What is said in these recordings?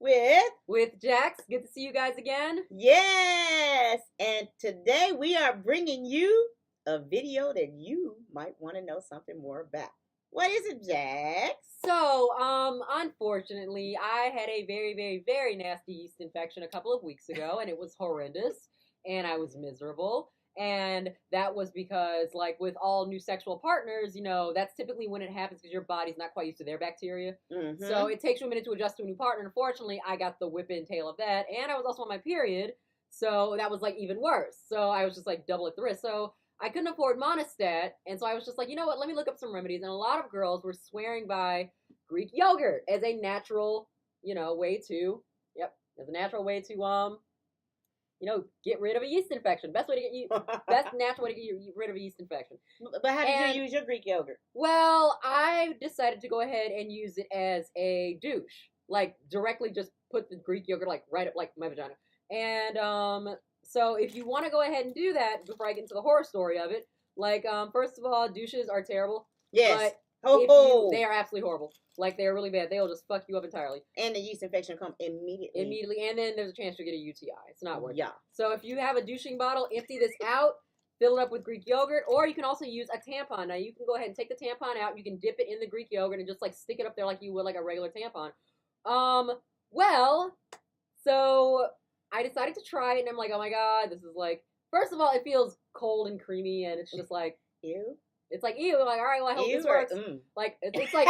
with Jax. Good to see you guys again. Yes, and today we are bringing you a video that you might want to know something more about. What is it, Jax? So, unfortunately, I had a very, very, very nasty yeast infection a couple of weeks ago, and it was horrendous, and I was miserable. And that was because, like with all new sexual partners, that's typically when it happens because your body's not quite used to their bacteria. Mm-hmm. So it takes you a minute to adjust to a new partner. Unfortunately, I got the whip and tail of that, and I was also on my period, so that was like even worse. So I was just like double at the risk. So I couldn't afford Monistat, and so I was just like, you know what? Let me look up some remedies. And a lot of girls were swearing by Greek yogurt as a natural, way to, as a natural way to, get rid of a yeast infection. Best natural way to get rid of a yeast infection. But how did you use your Greek yogurt? Well, I decided to go ahead and use it as a douche, like directly just put the Greek yogurt like right up like my vagina. And so if you want to go ahead and do that, before I get into the horror story of it, like first of all, douches are terrible. Yes. But they are absolutely horrible. Like, they are really bad. They'll just fuck you up entirely. And the yeast infection will come immediately. And then there's a chance you'll get a UTI. It's not worth it. Yeah. So if you have a douching bottle, empty this out, fill it up with Greek yogurt, or you can also use a tampon. Now, you can go ahead and take the tampon out. You can dip it in the Greek yogurt and just, like, stick it up there like you would, like, a regular tampon. So I decided to try it, and I'm like, oh, my God, this is, like, first of all, it feels cold and creamy, and it's just, like, ew. It's like, ew, like, all right, well, I hope this works. Like, it's like,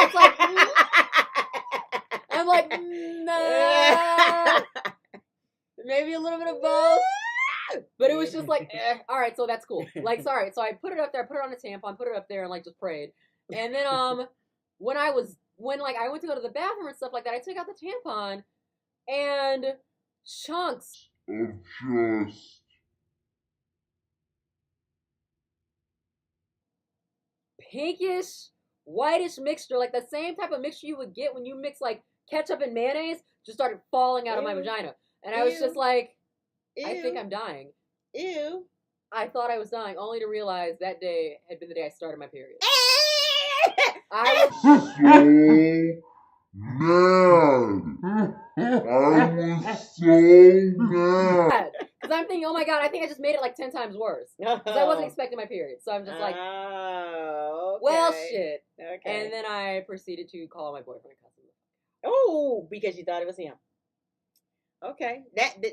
I'm like, nah. Maybe a little bit of both. But it was just like, all right, so that's cool. Like, sorry. So I put it up there, put it on a tampon, put it up there, and, like, just prayed. And then, when I went to go to the bathroom and stuff like that, I took out the tampon, and chunks of just pinkish, whitish mixture, like the same type of mixture you would get when you mix like ketchup and mayonnaise, just started falling out of my vagina. And I was just like, I think I'm dying. Ew. I thought I was dying, only to realize that day had been the day I started my period. I was so mad. I was so mad. Because I'm thinking, oh my God, I think I just made it like 10 times worse. Because I wasn't expecting my period. So I'm just like, okay. Well, shit. Okay. And then I proceeded to call my boyfriend and cuss him. Oh, because you thought it was him. Okay.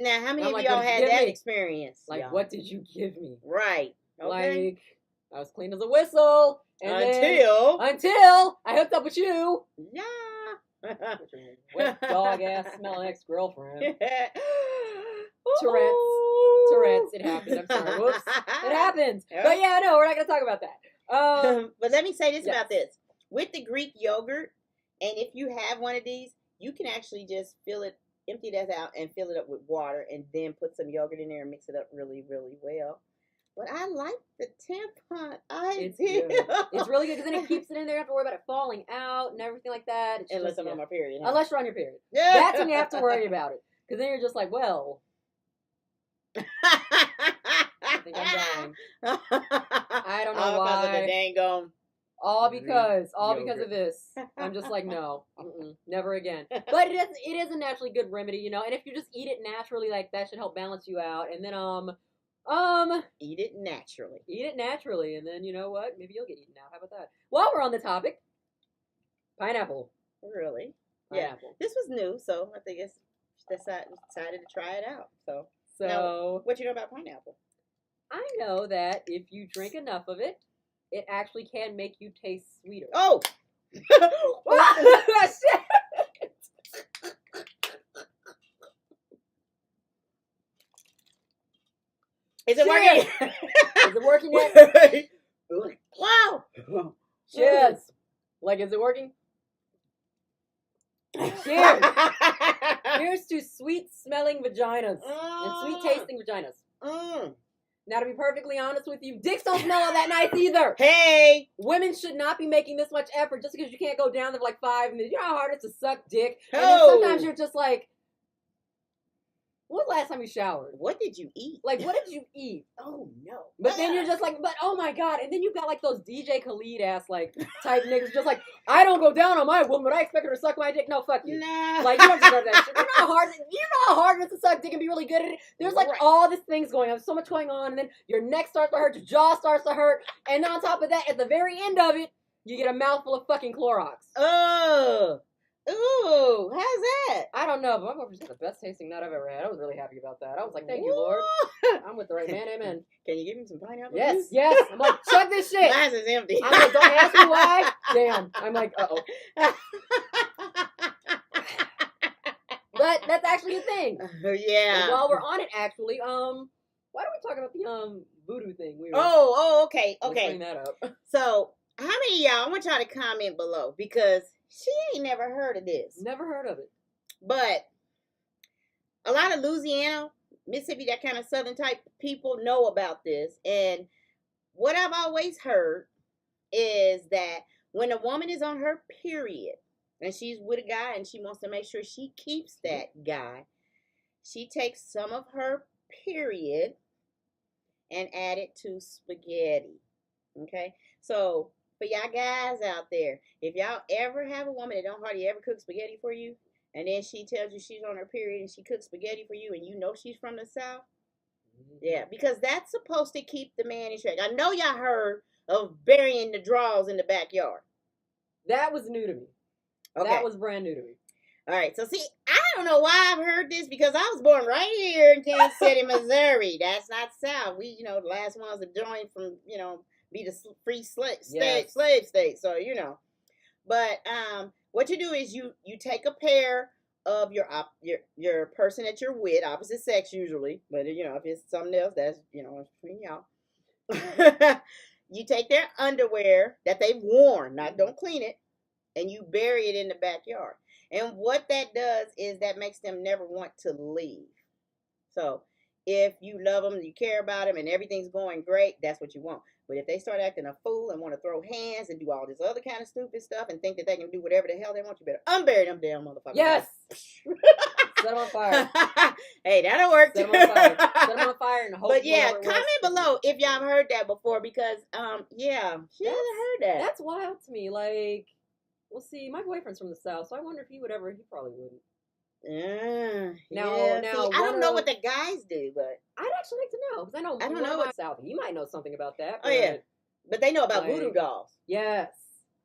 Now, how many of y'all had that experience? Like, y'all? What did you give me? Right. Okay. Like, I was clean as a whistle. And until I hooked up with you. Yeah. Wet dog ass smelling ex-girlfriend. Tourette's. It happened. I'm sorry. Whoops. It happens. Yep. But yeah, no, we're not going to talk about that. But let me say this about this. With the Greek yogurt, and if you have one of these, you can actually just empty that out and fill it up with water and then put some yogurt in there and mix it up really, really well. But I like the tampon. It's good. It's really good because then it keeps it in there. You don't have to worry about it falling out and everything like that. It's Unless I'm on my period. Huh? Unless you're on your period. Yeah. That's when you have to worry about it. Because then you're just like, well, I think I'm dying. I don't know why. Because of the dang all because of this. I'm just like, no, never again. But it is a naturally good remedy, And if you just eat it naturally, like that should help balance you out. And then eat it naturally. Eat it naturally, and then you know what? Maybe you'll get eaten out. How about that? While we're on the topic, pineapple. Really? Pineapple. Yeah. This was new, so I think it's decided to try it out. So now, what you know about pineapple? I know that if you drink enough of it, it actually can make you taste sweeter. Oh! Is it working? Is it working yet? Wow! Cheers! Like, is it working? Cheers! Here's to sweet-smelling vaginas and sweet-tasting vaginas. Now, to be perfectly honest with you, dicks don't smell all that nice either. Hey! Women should not be making this much effort just because you can't go down there for like 5 minutes. You know how hard it is to suck dick? And then sometimes you're just like, When was the last time you showered? What did you eat? Like, what did you eat? Oh no. But then you're just like, but oh my god, and then you've got like those DJ Khalid ass like type niggas just like, I don't go down on my woman, I expect her to suck my dick. No, fuck you. Nah. Like, you don't deserve that shit. You know how hard it is to suck dick and be really good at it? There's like all these things going on, so much going on, and then your neck starts to hurt, your jaw starts to hurt, and on top of that, at the very end of it, you get a mouthful of fucking Clorox. Oh. Ooh, how's that? I don't know, but my boyfriend said the best tasting nut I've ever had. I was really happy about that. I was like, thank you, Lord. I'm with the right man, amen. Can you give me some pineapple? Yes, juice? yes. I'm like, chug this shit. Mine's is empty. I'm like, don't ask me why. Damn. I'm like, uh-oh. But that's actually a thing. Yeah. And while we're on it, actually, why don't we talk about the voodoo thing? Okay. Let's bring that up. So, how many of y'all, I want y'all to comment below, because she ain't never heard of this. Never heard of it. But a lot of Louisiana, Mississippi, that kind of southern type people know about this. And what I've always heard is that when a woman is on her period and she's with a guy and she wants to make sure she keeps that guy, she takes some of her period and add it to spaghetti. Okay? So, for y'all guys out there, if y'all ever have a woman that don't hardly ever cook spaghetti for you, and then she tells you she's on her period and she cooks spaghetti for you, and you know she's from the South, yeah, because that's supposed to keep the man in check. I know y'all heard of burying the drawers in the backyard. That was new to me. Okay. That was brand new to me. All right, so see, I don't know why I've heard this, because I was born right here in Kansas City, Missouri. That's not South. We, the last ones to join from, be the free slave state. So, But what you do is you take a pair of your person that you're with, opposite sex usually, but if it's something else, that's it's between y'all. You take their underwear that they've worn, don't clean it, and you bury it in the backyard. And what that does is that makes them never want to leave. So if you love them, you care about them, and everything's going great, that's what you want. But if they start acting a fool and want to throw hands and do all this other kind of stupid stuff and think that they can do whatever the hell they want, you better unbury them damn motherfuckers. Yes. Set them on fire. Hey, that'll work. Set them on fire. Set them on fire and hope. But yeah, comment below if y'all have heard that before, because she hasn't heard that. That's wild to me. Like, well, see, my boyfriend's from the South, so I wonder if he would ever. He probably wouldn't. Now, see, I don't know what the guys do, but I'd actually like to know, because I don't know what South. You might know something about that. Oh yeah, but they know about voodoo dolls. Yes.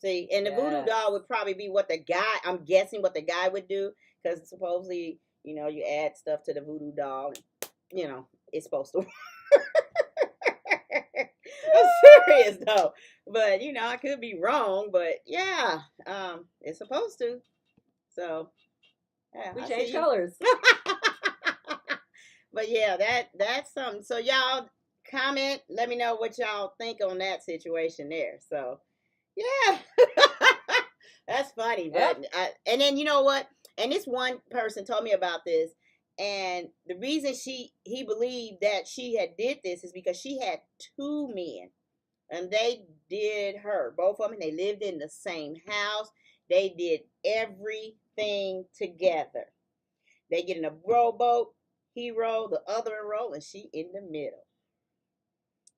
See, and the voodoo doll would probably be what the guy. I'm guessing what the guy would do, because supposedly, you add stuff to the voodoo doll. It's supposed to work. I'm serious though, but I could be wrong. But yeah, it's supposed to. So. Yeah, we change colors. But yeah, that's something. So y'all comment, let me know what y'all think on that situation there. So yeah, that's funny. But and then you know what? And this one person told me about this, and the reason he believed that she had did this is because she had two men, and they did her, both of them. They lived in the same house. They did everything together. They get in a rowboat, he rowed, the other row, and she in the middle.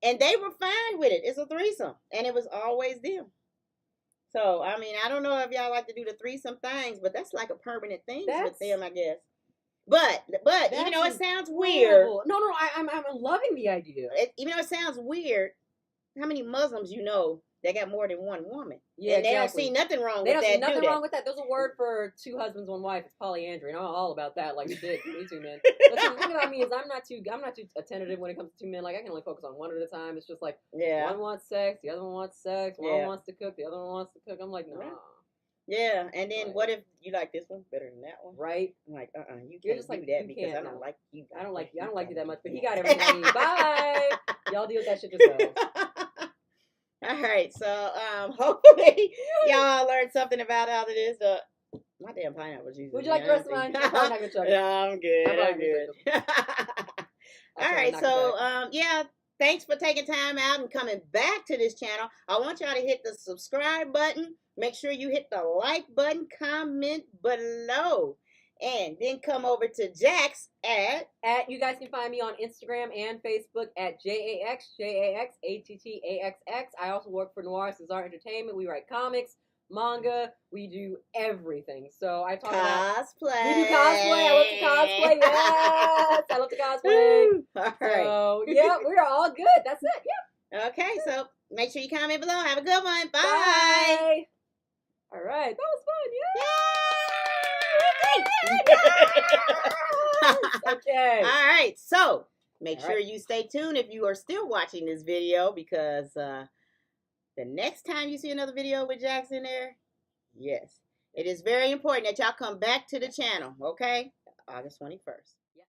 And they were fine with it. It's a threesome, and it was always them. So, I mean, I don't know if y'all like to do the threesome things, but that's like a permanent thing with them, I guess. But even though it sounds weird. No, I'm loving the idea. Even though it sounds weird, how many Muslims they got more than one woman? Yeah, and they don't see nothing wrong with that. They don't see nothing wrong with that. There's a word for two husbands, one wife. It's polyandry, and I'm all about that. Like, shit, me too, man. But the thing about me is I'm not too attentive when it comes to two men. Like, I can only focus on one at a time. It's just like, one wants sex, the other one wants sex, one wants to cook, the other one wants to cook. I'm like, nah. Yeah, and then what if you like this one better than that one? Right? I'm like, you can't just do that because I don't like you. I don't like you that much, but he got everything I need. Bye. Y'all deal with that shit yourselves. All right, so hopefully y'all learned something about how it is. My damn pineapple juice. Would you like the rest of mine? No, I'm good. All right, so thanks for taking time out and coming back to this channel. I want y'all to hit the subscribe button. Make sure you hit the like button, comment below. And then come over to Jax at You guys can find me on Instagram and Facebook at JAXATTAXX. I also work for Noir Cesar Entertainment. We write comics, manga. We do everything. So I talk about cosplay. We do cosplay. I love to cosplay. Yes, I love to cosplay. All right. So yeah, we are all good. That's it. Yep. Okay, so make sure you comment below. Have a good one. Bye. Bye. All right, that was fun. Yeah. Okay. All right, so make All sure right. you stay tuned if you are still watching this video, because the next time you see another video with Jax in there, yes, it is very important that y'all come back to the channel, okay? August 21st.